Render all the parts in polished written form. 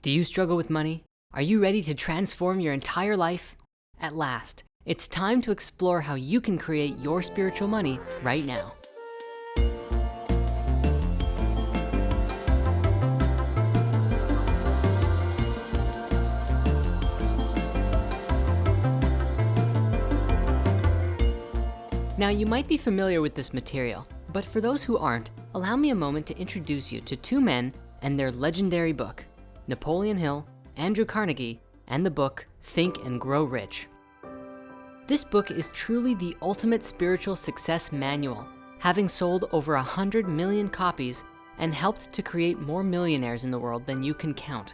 Do you struggle with money? Are you ready to transform your entire life? At last, it's time to explore how you can create your spiritual money right now. Now, you might be familiar with this material, but for those who aren't, allow me a moment to introduce you to two men and their legendary book, Napoleon Hill, Andrew Carnegie, and the book, Think and Grow Rich. This book is truly the ultimate spiritual success manual, having sold over 100 million copies and helped to create more millionaires in the world than you can count.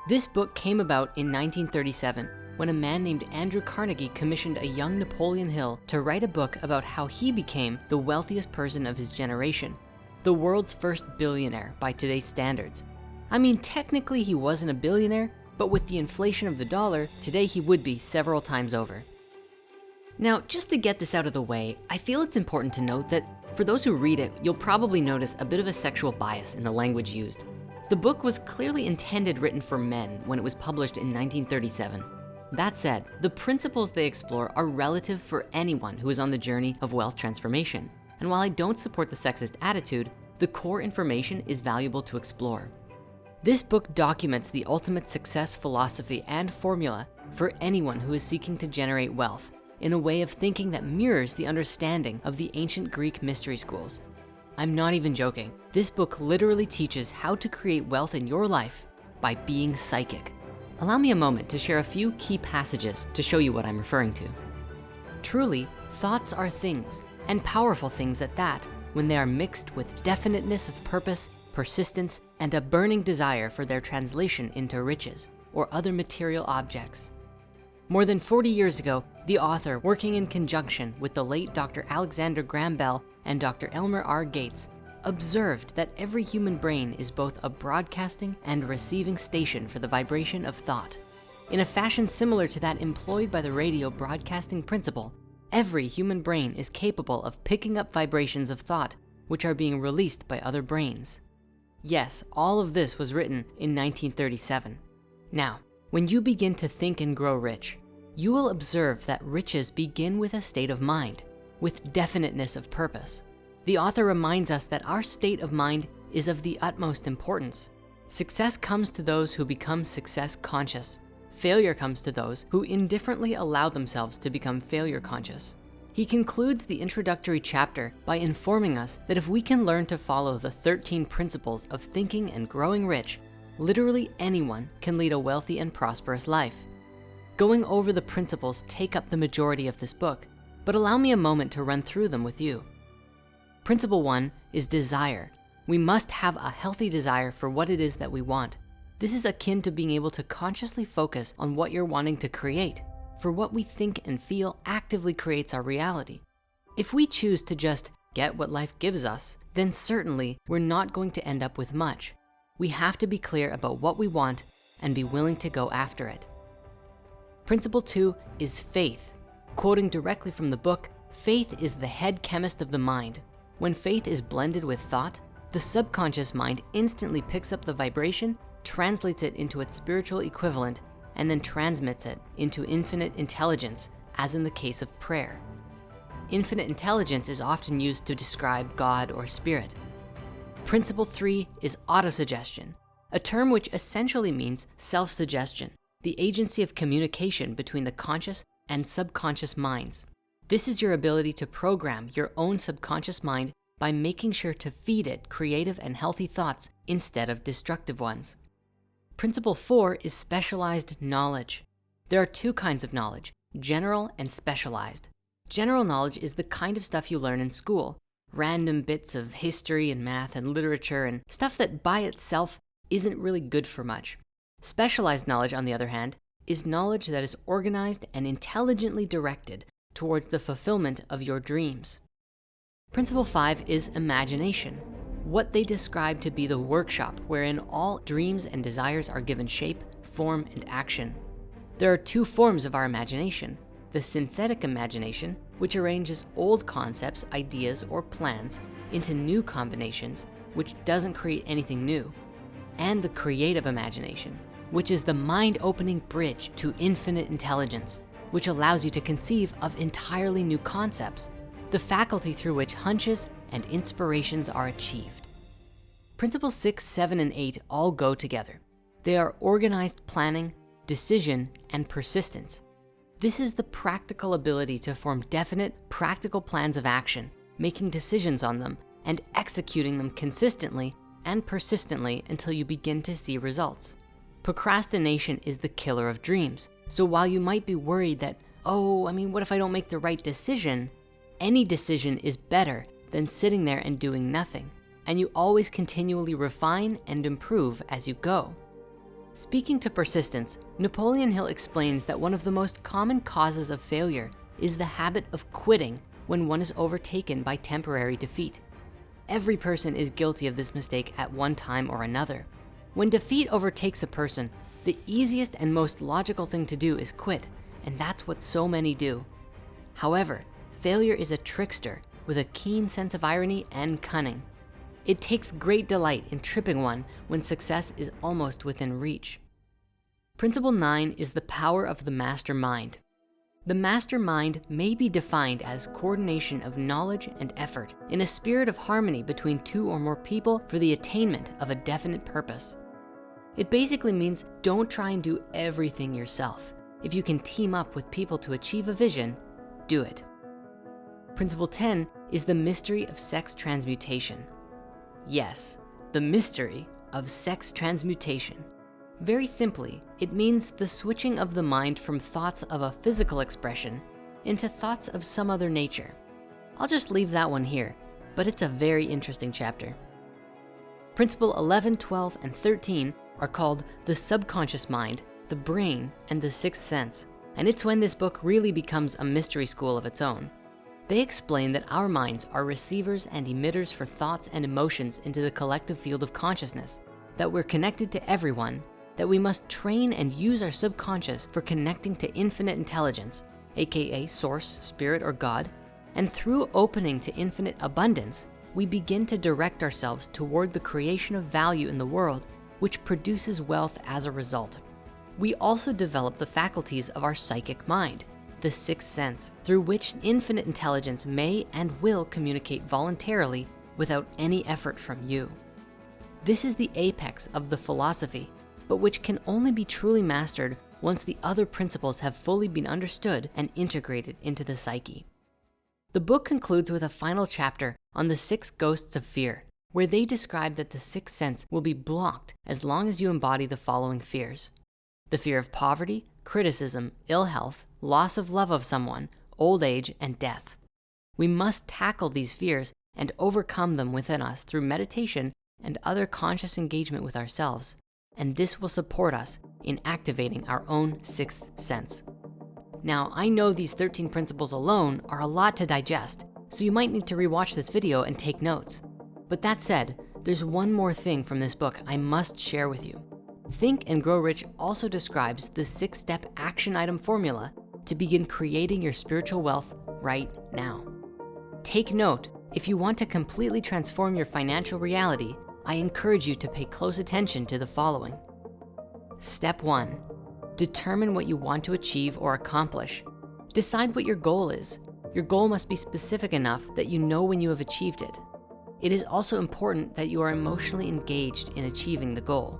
This book came about in 1937 when a man named Andrew Carnegie commissioned a young Napoleon Hill to write a book about how he became the wealthiest person of his generation, the world's first billionaire by today's standards. I mean, technically he wasn't a billionaire, but with the inflation of the dollar, today he would be several times over. Now, just to get this out of the way, I feel it's important to note that for those who read it, you'll probably notice a bit of a sexual bias in the language used. The book was clearly intended written for men when it was published in 1937. That said, the principles they explore are relative for anyone who is on the journey of wealth transformation. And while I don't support the sexist attitude, the core information is valuable to explore. This book documents the ultimate success philosophy and formula for anyone who is seeking to generate wealth in a way of thinking that mirrors the understanding of the ancient Greek mystery schools. I'm not even joking. This book literally teaches how to create wealth in your life by being psychic. Allow me a moment to share a few key passages to show you what I'm referring to. Truly, thoughts are things, and powerful things at that, when they are mixed with definiteness of purpose, persistence, and a burning desire for their translation into riches or other material objects. More than 40 years ago, the author, working in conjunction with the late Dr. Alexander Graham Bell and Dr. Elmer R. Gates, observed that every human brain is both a broadcasting and receiving station for the vibration of thought. In a fashion similar to that employed by the radio broadcasting principle, every human brain is capable of picking up vibrations of thought which are being released by other brains. Yes, all of this was written in 1937. Now, when you begin to think and grow rich, you will observe that riches begin with a state of mind, with definiteness of purpose. The author reminds us that our state of mind is of the utmost importance. Success comes to those who become success conscious. Failure comes to those who indifferently allow themselves to become failure conscious. He concludes the introductory chapter by informing us that if we can learn to follow the 13 principles of thinking and growing rich, literally anyone can lead a wealthy and prosperous life. Going over the principles take up the majority of this book, but allow me a moment to run through them with you. Principle 1 is desire. We must have a healthy desire for what it is that we want. This is akin to being able to consciously focus on what you're wanting to create. For what we think and feel actively creates our reality. If we choose to just get what life gives us, then certainly we're not going to end up with much. We have to be clear about what we want and be willing to go after it. Principle 2 is faith. Quoting directly from the book, faith is the head chemist of the mind. When faith is blended with thought, the subconscious mind instantly picks up the vibration, translates it into its spiritual equivalent, and then transmits it into infinite intelligence, as in the case of prayer. Infinite intelligence is often used to describe God or spirit. Principle 3 is autosuggestion, a term which essentially means self-suggestion, the agency of communication between the conscious and subconscious minds. This is your ability to program your own subconscious mind by making sure to feed it creative and healthy thoughts instead of destructive ones. Principle 4 is specialized knowledge. There are two kinds of knowledge, general and specialized. General knowledge is the kind of stuff you learn in school, random bits of history and math and literature and stuff that by itself isn't really good for much. Specialized knowledge, on the other hand, is knowledge that is organized and intelligently directed towards the fulfillment of your dreams. Principle 5 is imagination. What they describe to be the workshop wherein all dreams and desires are given shape, form, and action. There are two forms of our imagination: the synthetic imagination, which arranges old concepts, ideas, or plans into new combinations, which doesn't create anything new, and the creative imagination, which is the mind-opening bridge to infinite intelligence, which allows you to conceive of entirely new concepts, the faculty through which hunches and inspirations are achieved. Principles 6, 7, and 8 all go together. They are organized planning, decision, and persistence. This is the practical ability to form definite, practical plans of action, making decisions on them, and executing them consistently and persistently until you begin to see results. Procrastination is the killer of dreams. So while you might be worried that, what if I don't make the right decision? Any decision is better than sitting there and doing nothing. And you always continually refine and improve as you go. Speaking to persistence, Napoleon Hill explains that one of the most common causes of failure is the habit of quitting when one is overtaken by temporary defeat. Every person is guilty of this mistake at one time or another. When defeat overtakes a person, the easiest and most logical thing to do is quit, and that's what so many do. However, failure is a trickster with a keen sense of irony and cunning. It takes great delight in tripping one when success is almost within reach. Principle 9 is the power of the mastermind. The mastermind may be defined as coordination of knowledge and effort in a spirit of harmony between two or more people for the attainment of a definite purpose. It basically means don't try and do everything yourself. If you can team up with people to achieve a vision, do it. Principle 10 is the mystery of sex transmutation. Yes, the mystery of sex transmutation. Very simply, it means the switching of the mind from thoughts of a physical expression into thoughts of some other nature. I'll just leave that one here, but it's a very interesting chapter. Principle 11, 12, and 13 are called the subconscious mind, the brain, and the sixth sense. And it's when this book really becomes a mystery school of its own. They explain that our minds are receivers and emitters for thoughts and emotions into the collective field of consciousness, that we're connected to everyone, that we must train and use our subconscious for connecting to infinite intelligence, AKA source, spirit, or God, and through opening to infinite abundance, we begin to direct ourselves toward the creation of value in the world, which produces wealth as a result. We also develop the faculties of our psychic mind, the sixth sense, through which infinite intelligence may and will communicate voluntarily without any effort from you. This is the apex of the philosophy, but which can only be truly mastered once the other principles have fully been understood and integrated into the psyche. The book concludes with a final chapter on the 6 ghosts of fear, where they describe that the sixth sense will be blocked as long as you embody the following fears: the fear of poverty, criticism, ill health, loss of love of someone, old age, and death. We must tackle these fears and overcome them within us through meditation and other conscious engagement with ourselves. And this will support us in activating our own sixth sense. Now, I know these 13 principles alone are a lot to digest, so you might need to rewatch this video and take notes. But that said, there's one more thing from this book I must share with you. Think and Grow Rich also describes the 6-step action item formula to begin creating your spiritual wealth right now. Take note, if you want to completely transform your financial reality, I encourage you to pay close attention to the following. Step 1, determine what you want to achieve or accomplish. Decide what your goal is. Your goal must be specific enough that you know when you have achieved it. It is also important that you are emotionally engaged in achieving the goal.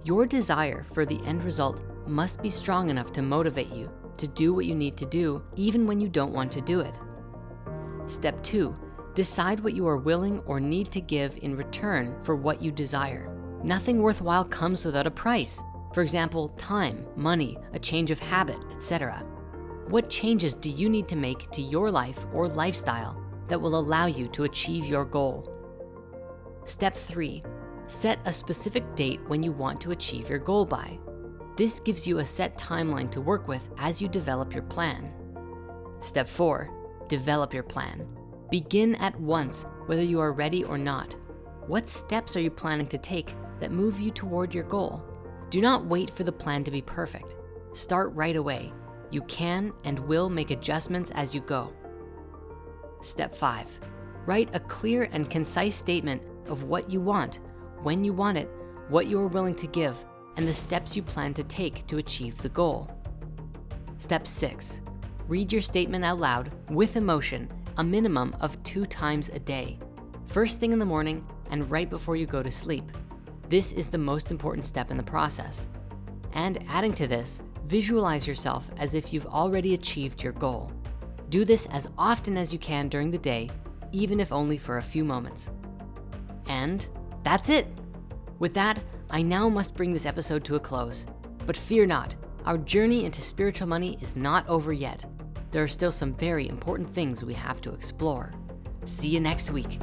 Your desire for the end result must be strong enough to motivate you to do what you need to do, even when you don't want to do it. Step 2, decide what you are willing or need to give in return for what you desire. Nothing worthwhile comes without a price. For example, time, money, a change of habit, etc. What changes do you need to make to your life or lifestyle that will allow you to achieve your goal? Step 3, set a specific date when you want to achieve your goal by. This gives you a set timeline to work with as you develop your plan. Step 4, develop your plan. Begin at once, whether you are ready or not. What steps are you planning to take that move you toward your goal? Do not wait for the plan to be perfect. Start right away. You can and will make adjustments as you go. Step 5, write a clear and concise statement of what you want, when you want it, what you are willing to give, and the steps you plan to take to achieve the goal. Step 6, read your statement out loud with emotion a minimum of 2 times a day, first thing in the morning and right before you go to sleep. This is the most important step in the process. And adding to this, visualize yourself as if you've already achieved your goal. Do this as often as you can during the day, even if only for a few moments. And that's it. With that, I now must bring this episode to a close. But fear not, our journey into spiritual money is not over yet. There are still some very important things we have to explore. See you next week.